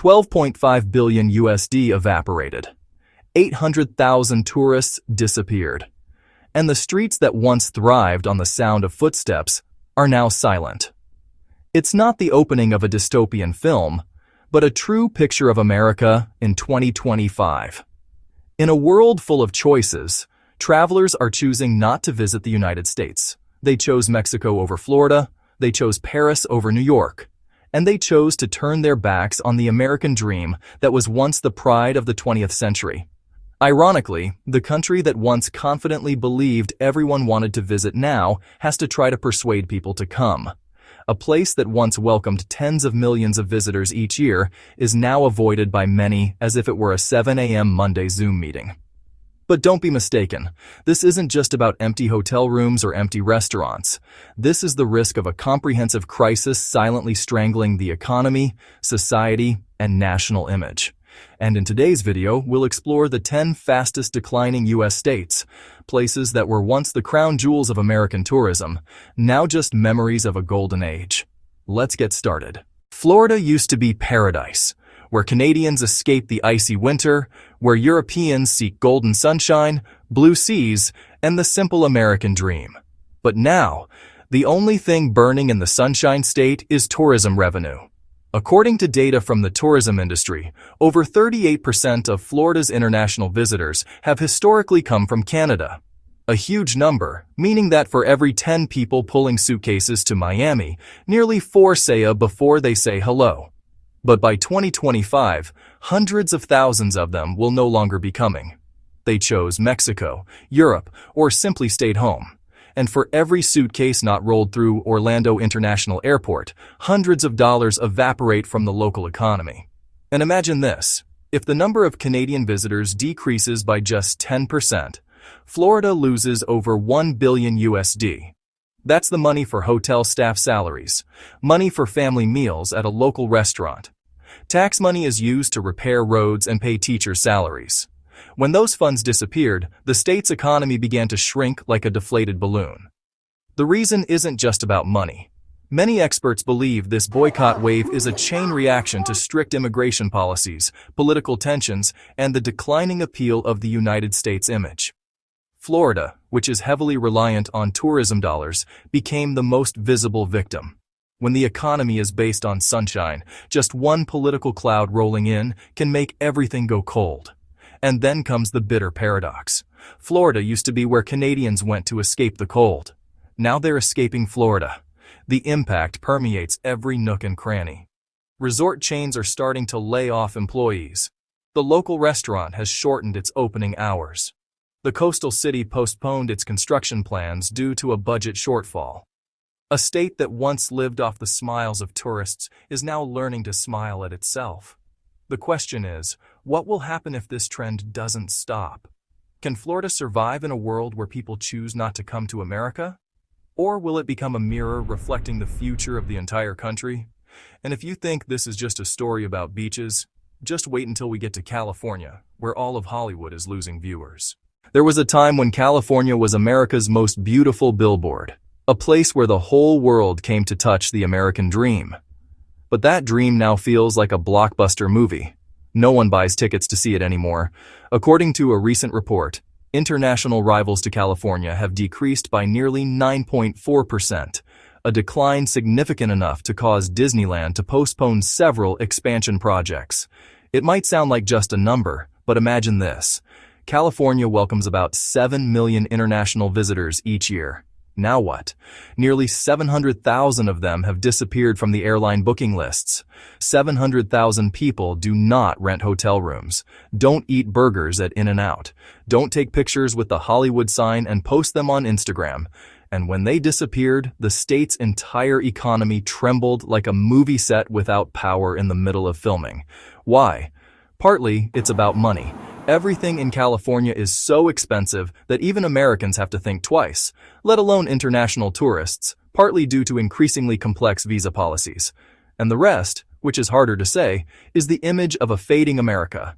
12.5 billion USD evaporated. 800,000 tourists disappeared. And the streets that once thrived on the sound of footsteps are now silent. It's not the opening of a dystopian film, but a true picture of America in 2025. In a world full of choices, travelers are choosing not to visit the United States. They chose Mexico over Florida, they chose Paris over New York, and they chose to turn their backs on the American dream that was once the pride of the 20th century. Ironically, the country that once confidently believed everyone wanted to visit now has to try to persuade people to come. A place that once welcomed tens of millions of visitors each year is now avoided by many as if it were a 7 a.m. Monday Zoom meeting. But don't be mistaken, this isn't just about empty hotel rooms or empty restaurants. This is the risk of a comprehensive crisis silently strangling the economy, society, and national image. And in today's video, we'll explore the 10 fastest declining U.S. states, places that were once the crown jewels of American tourism, now just memories of a golden age. Let's get started. Florida used to be paradise, where Canadians escape the icy winter, where Europeans seek golden sunshine, blue seas, and the simple American dream. But now, the only thing burning in the Sunshine State is tourism revenue. According to data from the tourism industry, over 38% of Florida's international visitors have historically come from Canada. A huge number, meaning that for every 10 people pulling suitcases to Miami, nearly 4 say before they say hello. But by 2025, hundreds of thousands of them will no longer be coming. They chose Mexico, Europe, or simply stayed home. And for every suitcase not rolled through Orlando International Airport, hundreds of dollars evaporate from the local economy. And imagine this, if the number of Canadian visitors decreases by just 10%, Florida loses over 1 billion USD. That's the money for hotel staff salaries, money for family meals at a local restaurant. Tax money is used to repair roads and pay teachers' salaries. When those funds disappeared, the state's economy began to shrink like a deflated balloon. The reason isn't just about money. Many experts believe this boycott wave is a chain reaction to strict immigration policies, political tensions, and the declining appeal of the United States image. Florida, which is heavily reliant on tourism dollars, became the most visible victim. When the economy is based on sunshine, just one political cloud rolling in can make everything go cold. And then comes the bitter paradox. Florida used to be where Canadians went to escape the cold. Now they're escaping Florida. The impact permeates every nook and cranny. Resort chains are starting to lay off employees. The local restaurant has shortened its opening hours. The coastal city postponed its construction plans due to a budget shortfall. A state that once lived off the smiles of tourists is now learning to smile at itself. The question is, what will happen if this trend doesn't stop? Can Florida survive in a world where people choose not to come to America? Or will it become a mirror reflecting the future of the entire country? And if you think this is just a story about beaches, just wait until we get to California, where all of Hollywood is losing viewers. There was a time when California was America's most beautiful billboard, a place where the whole world came to touch the American dream. But that dream now feels like a blockbuster movie. No one buys tickets to see it anymore. According to a recent report, international arrivals to California have decreased by nearly 9.4%, a decline significant enough to cause Disneyland to postpone several expansion projects. It might sound like just a number, but imagine this. California welcomes about 7 million international visitors each year. Now what? Nearly 700,000 of them have disappeared from the airline booking lists. 700,000 people do not rent hotel rooms, don't eat burgers at In-N-Out, don't take pictures with the Hollywood sign and post them on Instagram. And when they disappeared, the state's entire economy trembled like a movie set without power in the middle of filming. Why? Partly, it's about money. Everything in California is so expensive that even Americans have to think twice, let alone international tourists, partly due to increasingly complex visa policies. And the rest, which is harder to say, is the image of a fading America.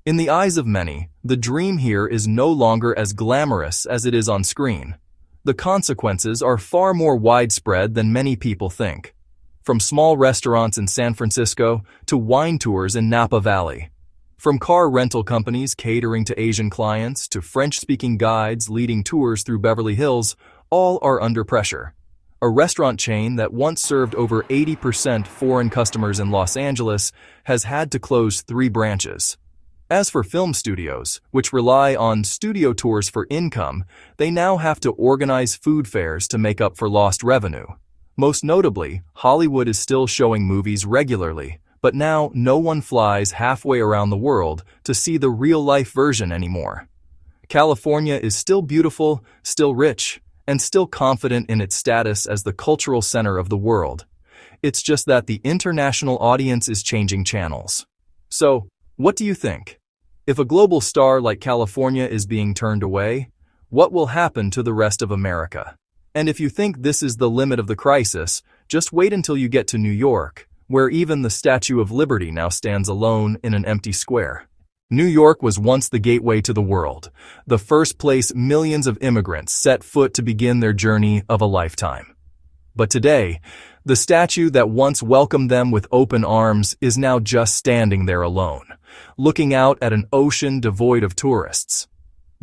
In the eyes of many, the dream here is no longer as glamorous as it is on screen. The consequences are far more widespread than many people think. From small restaurants in San Francisco to wine tours in Napa Valley. From car rental companies catering to Asian clients to French-speaking guides leading tours through Beverly Hills, all are under pressure. A restaurant chain that once served over 80% foreign customers in Los Angeles has had to close 3 branches. As for film studios, which rely on studio tours for income, they now have to organize food fairs to make up for lost revenue. Most notably, Hollywood is still showing movies regularly, but now no one flies halfway around the world to see the real-life version anymore. California is still beautiful, still rich, and still confident in its status as the cultural center of the world. It's just that the international audience is changing channels. So, what do you think? If a global star like California is being turned away, what will happen to the rest of America? And if you think this is the limit of the crisis, just wait until you get to New York, where even the Statue of Liberty now stands alone in an empty square. New York was once the gateway to the world, the first place millions of immigrants set foot to begin their journey of a lifetime. But today, the statue that once welcomed them with open arms is now just standing there alone, looking out at an ocean devoid of tourists.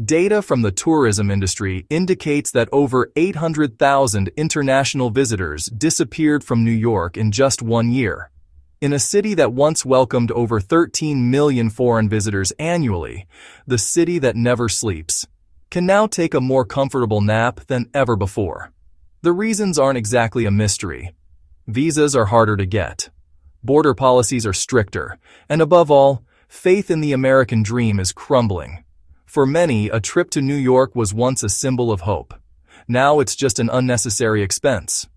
Data from the tourism industry indicates that over 800,000 international visitors disappeared from New York in just 1 year. In a city that once welcomed over 13 million foreign visitors annually, the city that never sleeps can now take a more comfortable nap than ever before. The reasons aren't exactly a mystery. Visas are harder to get. Border policies are stricter. And above all, faith in the American dream is crumbling. For many, a trip to New York was once a symbol of hope. Now it's just an unnecessary expense.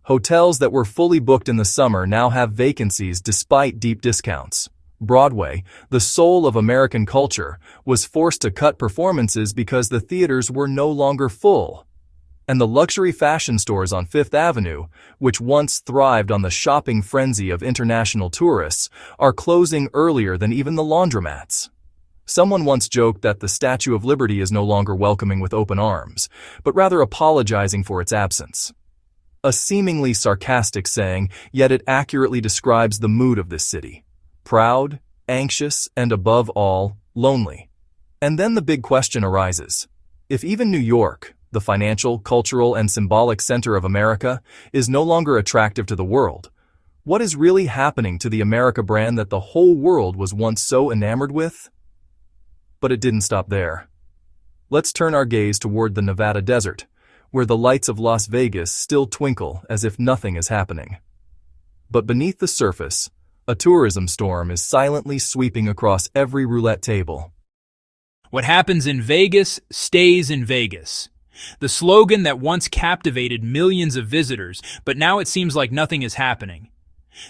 Hotels that were fully booked in the summer now have vacancies despite deep discounts. Broadway, the soul of American culture, was forced to cut performances because the theaters were no longer full. And the luxury fashion stores on Fifth Avenue, which once thrived on the shopping frenzy of international tourists, are closing earlier than even the laundromats. Someone once joked that the Statue of Liberty is no longer welcoming with open arms, but rather apologizing for its absence. A seemingly sarcastic saying, yet it accurately describes the mood of this city. Proud, anxious, and above all, lonely. And then the big question arises. If even New York, the financial, cultural, and symbolic center of America, is no longer attractive to the world, what is really happening to the America brand that the whole world was once so enamored with? But it didn't stop there. Let's turn our gaze toward the Nevada desert, where the lights of Las Vegas still twinkle as if nothing is happening. But beneath the surface, a tourism storm is silently sweeping across every roulette table. What happens in Vegas stays in Vegas. The slogan that once captivated millions of visitors, but now it seems like nothing is happening.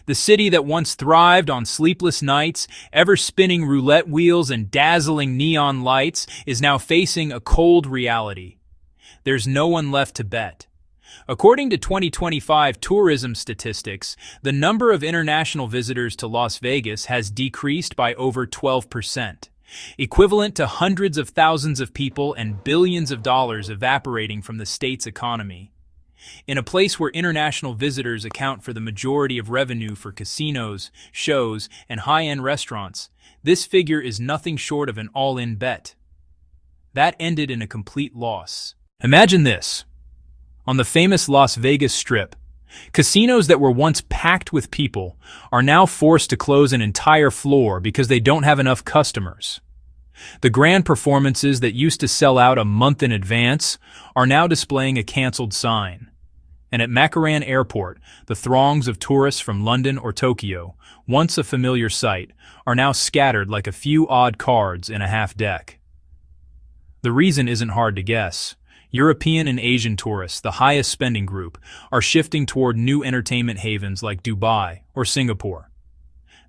The city that once thrived on sleepless nights, ever-spinning roulette wheels, and dazzling neon lights is now facing a cold reality. There's no one left to bet. According to 2025 tourism statistics, the number of international visitors to Las Vegas has decreased by over 12%, equivalent to hundreds of thousands of people and billions of dollars evaporating from the state's economy. In a place where international visitors account for the majority of revenue for casinos, shows, and high-end restaurants, this figure is nothing short of an all-in bet. That ended in a complete loss. Imagine this. On the famous Las Vegas Strip, casinos that were once packed with people are now forced to close an entire floor because they don't have enough customers. The grand performances that used to sell out a month in advance are now displaying a canceled sign. And at Makaran Airport, the throngs of tourists from London or Tokyo, once a familiar sight, are now scattered like a few odd cards in a half deck. The reason isn't hard to guess. European and Asian tourists, the highest spending group, are shifting toward new entertainment havens like Dubai or Singapore.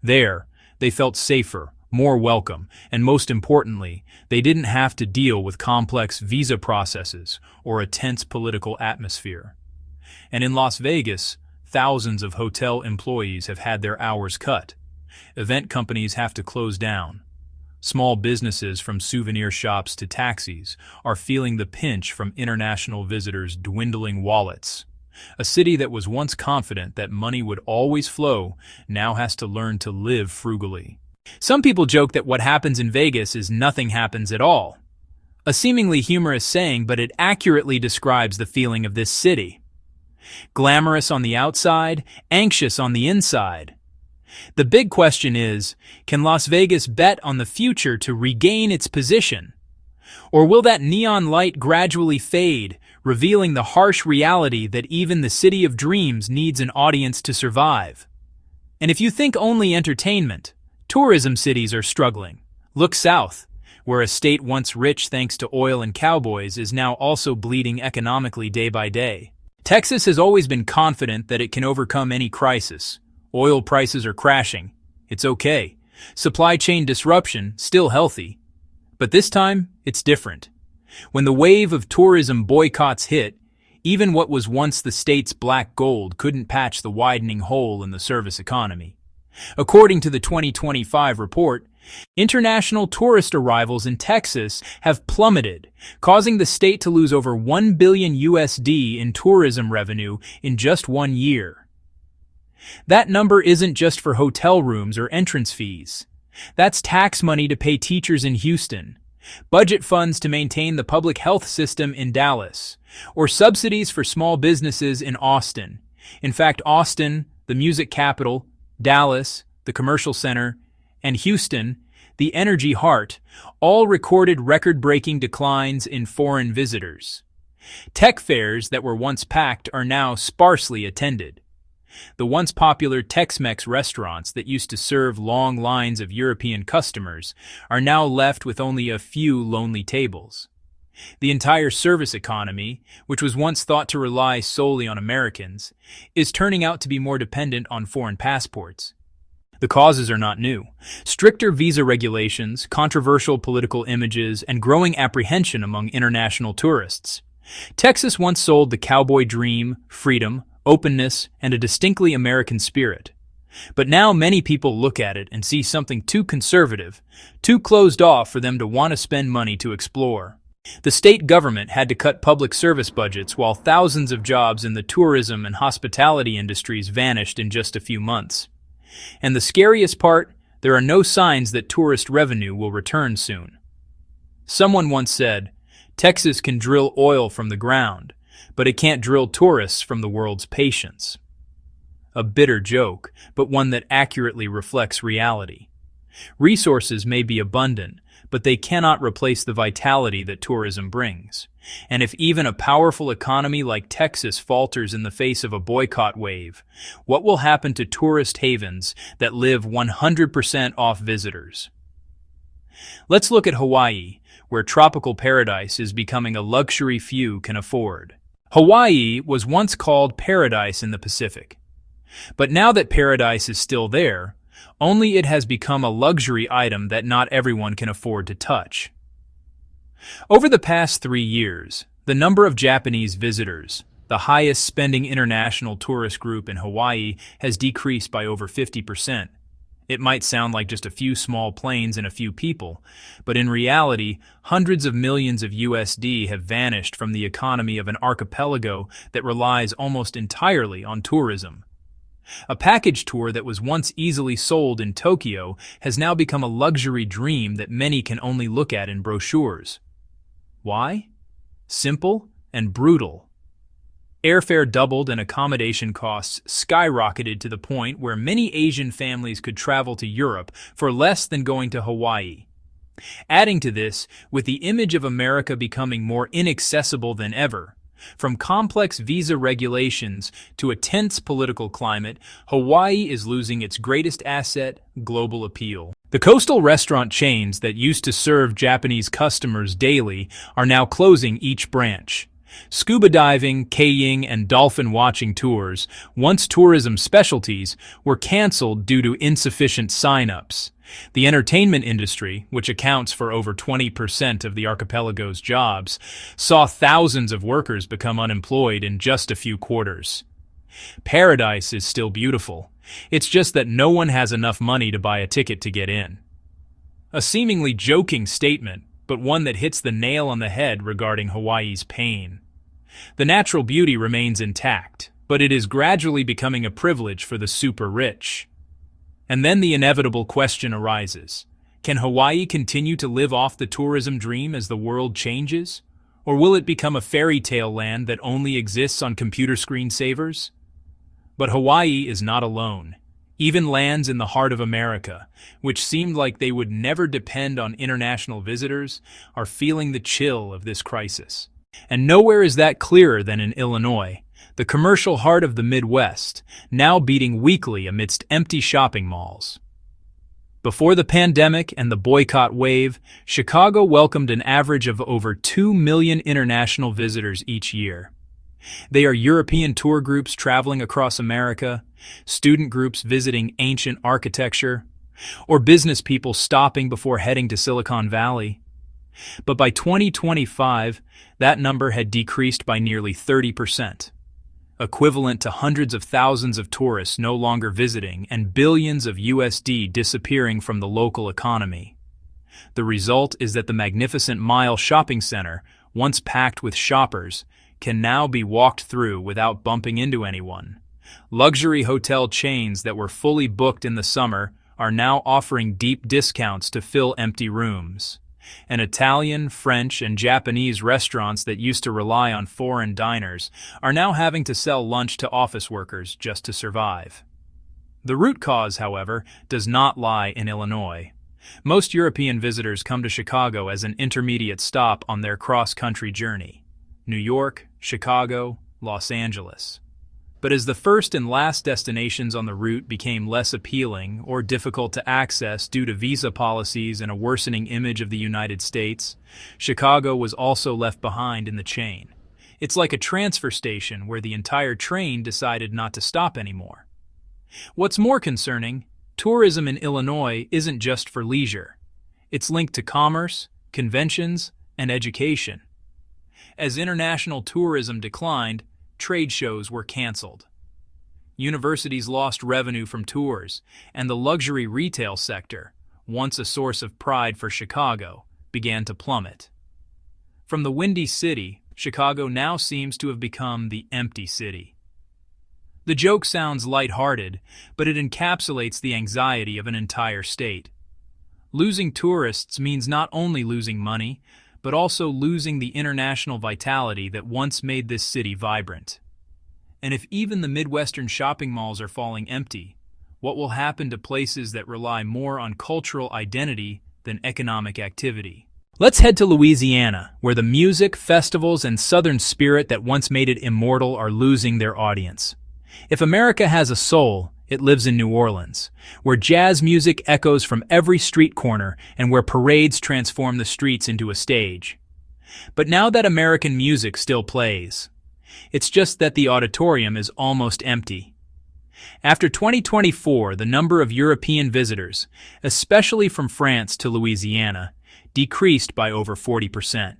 There, they felt safer, more welcome, and most importantly, they didn't have to deal with complex visa processes or a tense political atmosphere. And in Las Vegas, thousands of hotel employees have had their hours cut. Event companies have to close down. Small businesses from souvenir shops to taxis are feeling the pinch from international visitors' dwindling wallets. A city that was once confident that money would always flow now has to learn to live frugally. Some people joke that what happens in Vegas is nothing happens at all. A seemingly humorous saying, but it accurately describes the feeling of this city. Glamorous on the outside, anxious on the inside. The big question is, can Las Vegas bet on the future to regain its position? Or will that neon light gradually fade, revealing the harsh reality that even the city of dreams needs an audience to survive? And if you think only entertainment, tourism cities are struggling. Look south, where a state once rich thanks to oil and cowboys is now also bleeding economically day by day. Texas has always been confident that it can overcome any crisis. Oil prices are crashing. It's okay. Supply chain disruption, still healthy. But this time, it's different. When the wave of tourism boycotts hit, even what was once the state's black gold couldn't patch the widening hole in the service economy. According to the 2025 report, international tourist arrivals in Texas have plummeted, causing the state to lose over $1 billion in tourism revenue in just 1 year. That number isn't just for hotel rooms or entrance fees. That's tax money to pay teachers in Houston, budget funds to maintain the public health system in Dallas, or subsidies for small businesses in Austin. In fact, Austin, the music capital, Dallas, the commercial center, and Houston, the energy heart, all recorded record-breaking declines in foreign visitors. Tech fairs that were once packed are now sparsely attended. The once popular Tex-Mex restaurants that used to serve long lines of European customers are now left with only a few lonely tables. The entire service economy, which was once thought to rely solely on Americans, is turning out to be more dependent on foreign passports. The causes are not new. Stricter visa regulations, controversial political images, and growing apprehension among international tourists. Texas once sold the cowboy dream, freedom, openness, and a distinctly American spirit. But now many people look at it and see something too conservative, too closed off for them to want to spend money to explore. The state government had to cut public service budgets while thousands of jobs in the tourism and hospitality industries vanished in just a few months. And the scariest part, there are no signs that tourist revenue will return soon. Someone once said, Texas can drill oil from the ground, but it can't drill tourists from the world's patience. A bitter joke, but one that accurately reflects reality. Resources may be abundant, but they cannot replace the vitality that tourism brings. And if even a powerful economy like Texas falters in the face of a boycott wave, what will happen to tourist havens that live 100% off visitors? Let's look at Hawaii, where tropical paradise is becoming a luxury few can afford. Hawaii was once called paradise in the Pacific. But now that paradise is still there, only it has become a luxury item that not everyone can afford to touch. Over the past 3 years, the number of Japanese visitors, the highest spending international tourist group in Hawaii, has decreased by over 50%. It might sound like just a few small planes and a few people, but in reality, hundreds of millions of USD have vanished from the economy of an archipelago that relies almost entirely on tourism. A package tour that was once easily sold in Tokyo has now become a luxury dream that many can only look at in brochures. Why? Simple and brutal. Airfare doubled and accommodation costs skyrocketed to the point where many Asian families could travel to Europe for less than going to Hawaii. Adding to this, with the image of America becoming more inaccessible than ever, from complex visa regulations to a tense political climate, Hawaii is losing its greatest asset, global appeal. The coastal restaurant chains that used to serve Japanese customers daily are now closing each branch. Scuba diving, kaying, and dolphin watching tours, once tourism specialties, were canceled due to insufficient sign-ups. The entertainment industry, which accounts for over 20% of the archipelago's jobs, saw thousands of workers become unemployed in just a few quarters. Paradise is still beautiful. It's just that no one has enough money to buy a ticket to get in. A seemingly joking statement, but one that hits the nail on the head regarding Hawaii's pain. The natural beauty remains intact, but it is gradually becoming a privilege for the super rich. And then the inevitable question arises. Can Hawaii continue to live off the tourism dream as the world changes? Or will it become a fairy tale land that only exists on computer screensavers? But Hawaii is not alone. Even lands in the heart of America, which seemed like they would never depend on international visitors, are feeling the chill of this crisis. And nowhere is that clearer than in Illinois, the commercial heart of the Midwest, now beating weakly amidst empty shopping malls. Before the pandemic and the boycott wave, Chicago welcomed an average of over 2 million international visitors each year. They are European tour groups traveling across America, student groups visiting ancient architecture, or business people stopping before heading to Silicon Valley. But by 2025, that number had decreased by nearly 30%, equivalent to hundreds of thousands of tourists no longer visiting and billions of USD disappearing from the local economy. The result is that the magnificent Mile Shopping Center, once packed with shoppers, can now be walked through without bumping into anyone. Luxury hotel chains that were fully booked in the summer are now offering deep discounts to fill empty rooms. And Italian, French, and Japanese restaurants that used to rely on foreign diners are now having to sell lunch to office workers just to survive. The root cause, however, does not lie in Illinois. Most European visitors come to Chicago as an intermediate stop on their cross-country journey: New York, Chicago, Los Angeles. But as the first and last destinations on the route became less appealing or difficult to access due to visa policies and a worsening image of the United States, Chicago was also left behind in the chain. It's like a transfer station where the entire train decided not to stop anymore. What's more concerning, tourism in Illinois isn't just for leisure. It's linked to commerce, conventions, and education. As international tourism declined, trade shows were canceled. Universities lost revenue from tours, and the luxury retail sector, once a source of pride for Chicago, began to plummet. From the Windy City, Chicago now seems to have become the empty city. The joke sounds lighthearted, but it encapsulates the anxiety of an entire state. Losing tourists means not only losing money, but also losing the international vitality that once made this city vibrant. And if even the Midwestern shopping malls are falling empty, what will happen to places that rely more on cultural identity than economic activity? Let's head to Louisiana, where the music, festivals, and Southern spirit that once made it immortal are losing their audience. If America has a soul, it lives in New Orleans, where jazz music echoes from every street corner and where parades transform the streets into a stage. But now that American music still plays, it's just that the auditorium is almost empty. After 2024, the number of European visitors, especially from France to Louisiana, decreased by over 40%.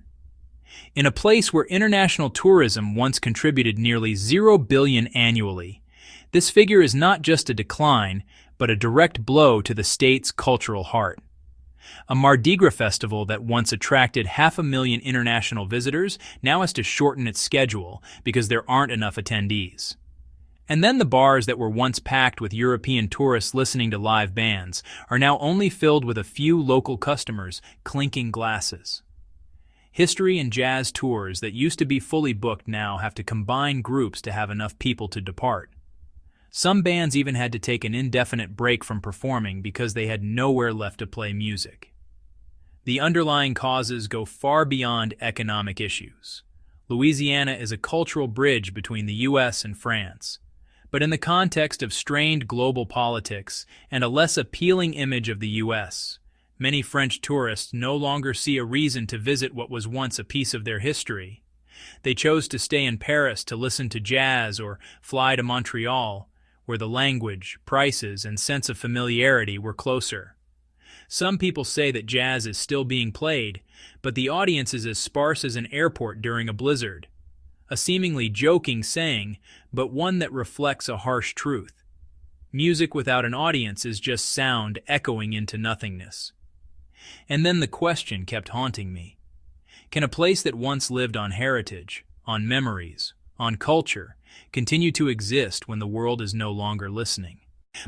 In a place where international tourism once contributed nearly $0 billion annually, this figure is not just a decline, but a direct blow to the state's cultural heart. A Mardi Gras festival that once attracted 500,000 international visitors now has to shorten its schedule because there aren't enough attendees. And then the bars that were once packed with European tourists listening to live bands are now only filled with a few local customers clinking glasses. History and jazz tours that used to be fully booked now have to combine groups to have enough people to depart. Some bands even had to take an indefinite break from performing because they had nowhere left to play music. The underlying causes go far beyond economic issues. Louisiana is a cultural bridge between the U.S. and France. But in the context of strained global politics and a less appealing image of the U.S., many French tourists no longer see a reason to visit what was once a piece of their history. They chose to stay in Paris to listen to jazz or fly to Montreal, where the language, prices, and sense of familiarity were closer. Some people say that jazz is still being played, but the audience is as sparse as an airport during a blizzard. A seemingly joking saying, but one that reflects a harsh truth. Music without an audience is just sound echoing into nothingness. And then the question kept haunting me. Can a place that once lived on heritage, on memories, on culture, continue to exist when the world is no longer listening.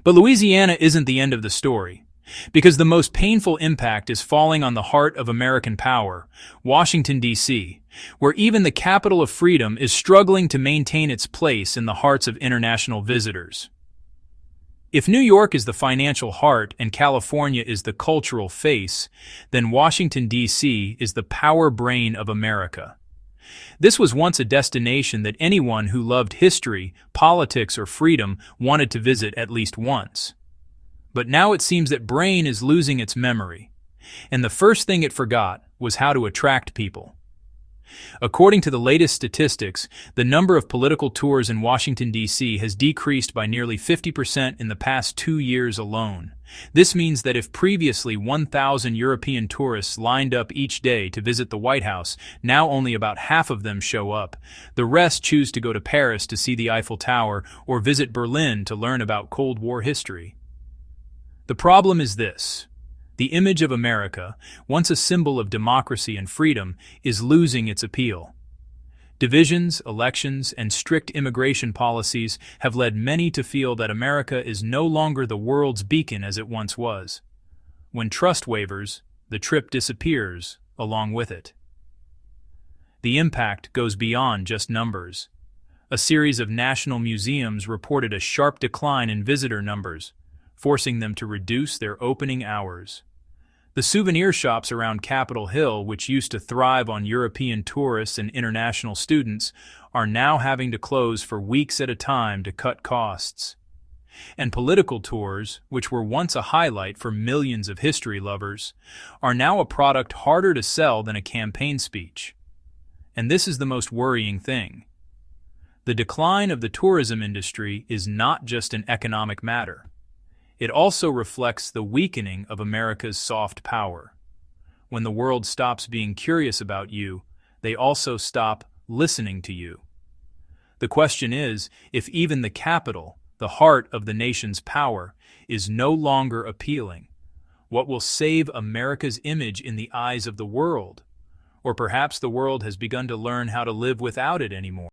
But Louisiana isn't the end of the story, because the most painful impact is falling on the heart of American power, Washington, D.C., where even the capital of freedom is struggling to maintain its place in the hearts of international visitors. If New York is the financial heart and California is the cultural face, then Washington, D.C. is the power brain of America. This was once a destination that anyone who loved history, politics, or freedom wanted to visit at least once. But now it seems that brain is losing its memory, and the first thing it forgot was how to attract people. According to the latest statistics, the number of political tours in Washington, D.C. has decreased by nearly 50% in the past 2 years alone. This means that if previously 1,000 European tourists lined up each day to visit the White House, now only about half of them show up. The rest choose to go to Paris to see the Eiffel Tower or visit Berlin to learn about Cold War history. The problem is this. The image of America, once a symbol of democracy and freedom, is losing its appeal. Divisions, elections, and strict immigration policies have led many to feel that America is no longer the world's beacon as it once was. When trust wavers, the trip disappears along with it. The impact goes beyond just numbers. A series of national museums reported a sharp decline in visitor numbers, forcing them to reduce their opening hours. The souvenir shops around Capitol Hill, which used to thrive on European tourists and international students, are now having to close for weeks at a time to cut costs. And political tours, which were once a highlight for millions of history lovers, are now a product harder to sell than a campaign speech. And this is the most worrying thing. The decline of the tourism industry is not just an economic matter. It also reflects the weakening of America's soft power. When the world stops being curious about you, they also stop listening to you. The question is, if even the capital, the heart of the nation's power, is no longer appealing, what will save America's image in the eyes of the world? Or perhaps the world has begun to learn how to live without it anymore.